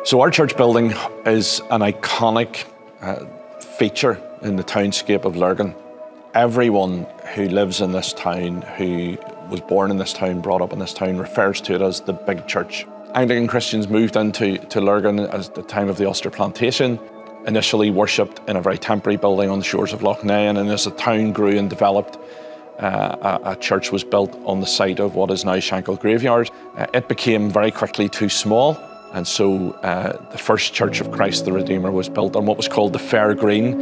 So our church building is an iconic feature in the townscape of Lurgan. Everyone who lives in this town, who was born in this town, brought up in this town, refers to it as the big church. Anglican Christians moved into Lurgan at the time of the Ulster Plantation, initially worshipped in a very temporary building on the shores of Loch Ness, and as the town grew and developed, a church was built on the site of what is now Shankill graveyard. It became very quickly too small, and so the first Church of Christ the Redeemer was built on what was called the Fair Green.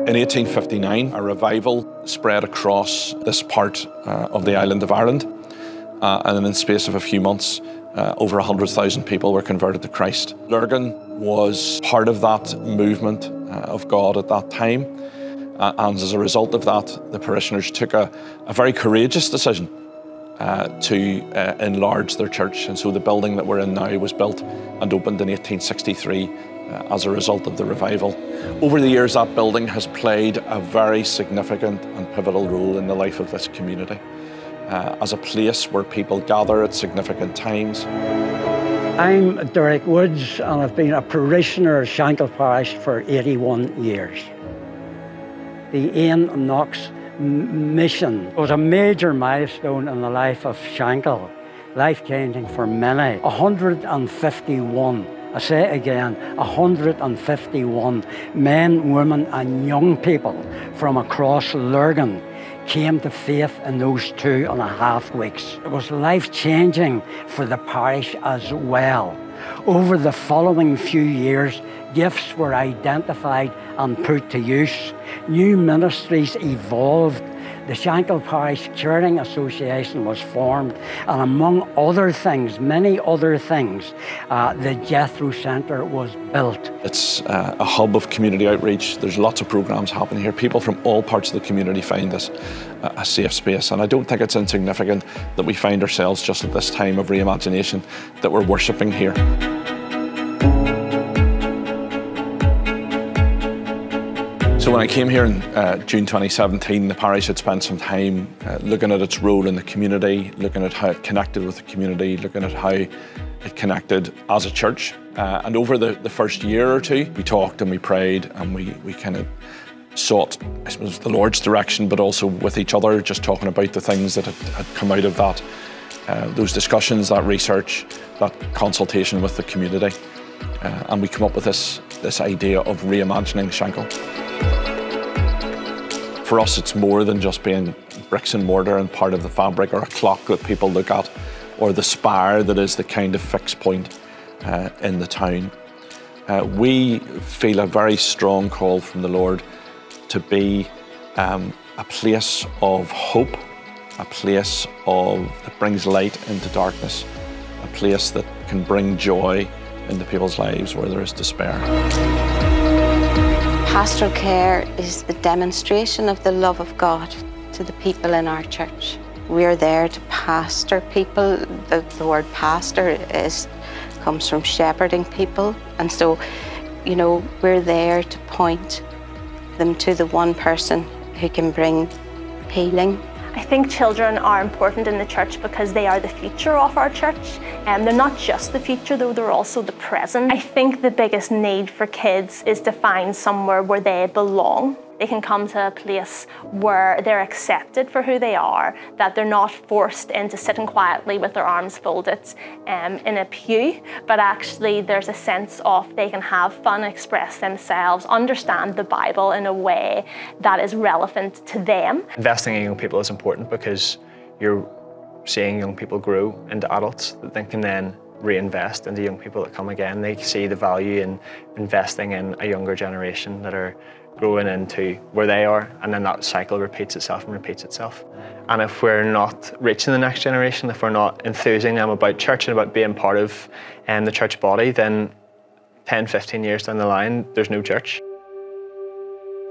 In 1859, a revival spread across this part of the island of Ireland, and in the space of a few months, over 100,000 people were converted to Christ. Lurgan was part of that movement of God at that time, and as a result of that, the parishioners took a very courageous decision to enlarge their church, and so the building that we're in now was built and opened in 1863 as a result of the revival. Over the years, that building has played a very significant and pivotal role in the life of this community, as a place where people gather at significant times. I'm Derek Woods, and I've been a parishioner of Shankill Parish for 81 years. The Ian Knox mission was a major milestone in the life of Shankill, life-changing for many. 151, I say it again, 151 men, women and young people from across Lurgan came to faith in those 2.5 weeks. It was life-changing for the parish as well. Over the following few years, gifts were identified and put to use. New ministries evolved. The Shankill Parish Charity Association was formed, and among other things, many other things, the Jethro Centre was built. It's a hub of community outreach. There's lots of programs happening here. People from all parts of the community find this a safe space, and I don't think it's insignificant that we find ourselves just at this time of reimagination that we're worshipping here. So when I came here in June 2017, the parish had spent some time looking at its role in the community, looking at how it connected with the community, looking at how it connected as a church. And over the first year or two, we talked and we prayed, and we kind of sought, I suppose, the Lord's direction, but also with each other, just talking about the things that had come out of that, those discussions, that research, that consultation with the community. And we come up with this idea of reimagining Shankill. For us, it's more than just being bricks and mortar and part of the fabric, or a clock that people look at, or the spire that is the kind of fixed point in the town. We feel a very strong call from the Lord to be a place of hope, a place that brings light into darkness, a place that can bring joy into people's lives where there is despair. Pastoral care is the demonstration of the love of God to the people in our church. We're there to pastor people. The word pastor comes from shepherding people. And so, you know, we're there to point them to the one person who can bring healing. I think children are important in the church because they are the future of our church. And they're not just the future, though, they're also the present. I think the biggest need for kids is to find somewhere where they belong. They can come to a place where they're accepted for who they are, that they're not forced into sitting quietly with their arms folded in a pew, but actually there's a sense of they can have fun, express themselves, understand the Bible in a way that is relevant to them. Investing in young people is important because you're seeing young people grow into adults that they can then reinvest into young people that come again. They see the value in investing in a younger generation that are growing into where they are, and then that cycle repeats itself and repeats itself. And if we're not reaching the next generation, if we're not enthusing them about church and about being part of the church body, then 10, 15 years down the line, there's no church.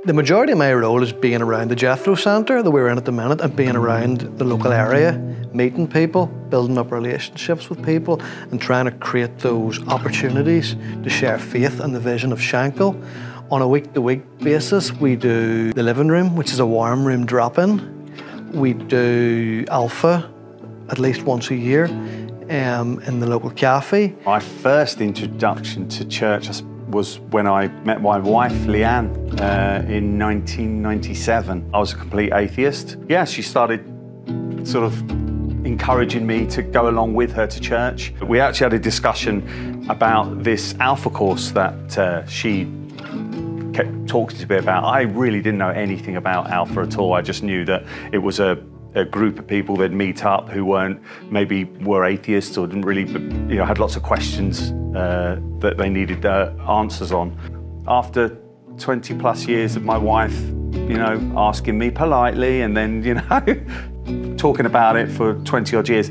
The majority of my role is being around the Jethro Centre that we're in at the minute, and being around the local area, meeting people, building up relationships with people, and trying to create those opportunities to share faith and the vision of Shankill. On a week-to-week basis, we do the living room, which is a warm room drop-in. We do Alpha at least once a year. in the local cafe. My first introduction to church was when I met my wife, Leanne, in 1997. I was a complete atheist. Yeah, she started sort of encouraging me to go along with her to church. We actually had a discussion about this Alpha course that she kept talking to me about. I really didn't know anything about Alpha at all. I just knew that it was a group of people that'd meet up who maybe were atheists or didn't really, had lots of questions that they needed answers on. After 20 plus years of my wife, asking me politely and then, talking about it for 20 odd years,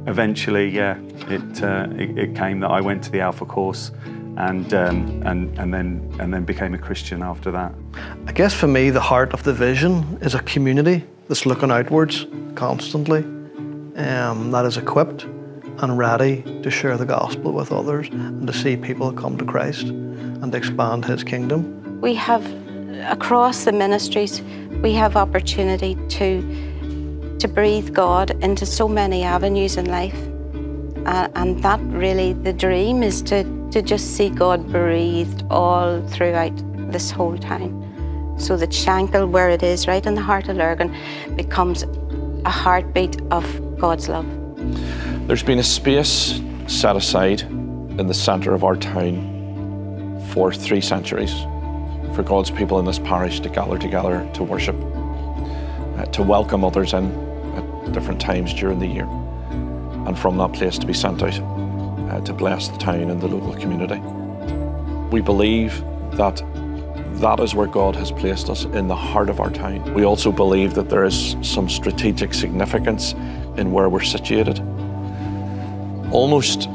eventually, yeah, it came that I went to the Alpha course and then became a Christian after that. I guess for me, the heart of the vision is a community that's looking outwards constantly, that is equipped and ready to share the gospel with others and to see people come to Christ and to expand His kingdom. We have, across the ministries, we have opportunity to breathe God into so many avenues in life. And that really, the dream is to just see God breathed all throughout this whole time. So that Shankill, where it is, right in the heart of Lurgan, becomes a heartbeat of God's love. There's been a space set aside in the centre of our town for 3 centuries for God's people in this parish to gather together to worship, to welcome others in at different times during the year, and from that place to be sent out to bless the town and the local community. We believe that is where God has placed us, in the heart of our town. We also believe that there is some strategic significance in where we're situated, almost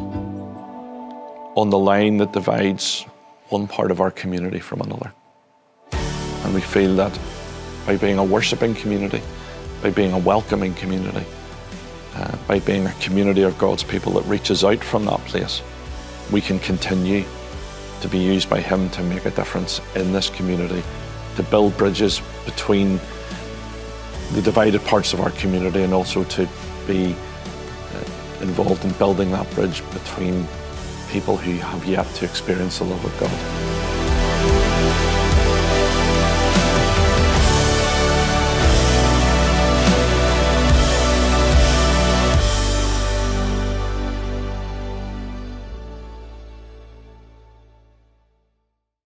on the line that divides one part of our community from another. And we feel that by being a worshipping community, by being a welcoming community, by being a community of God's people that reaches out from that place, we can continue to be used by Him to make a difference in this community, to build bridges between the divided parts of our community, and also to be involved in building that bridge between people who have yet to experience the love of God.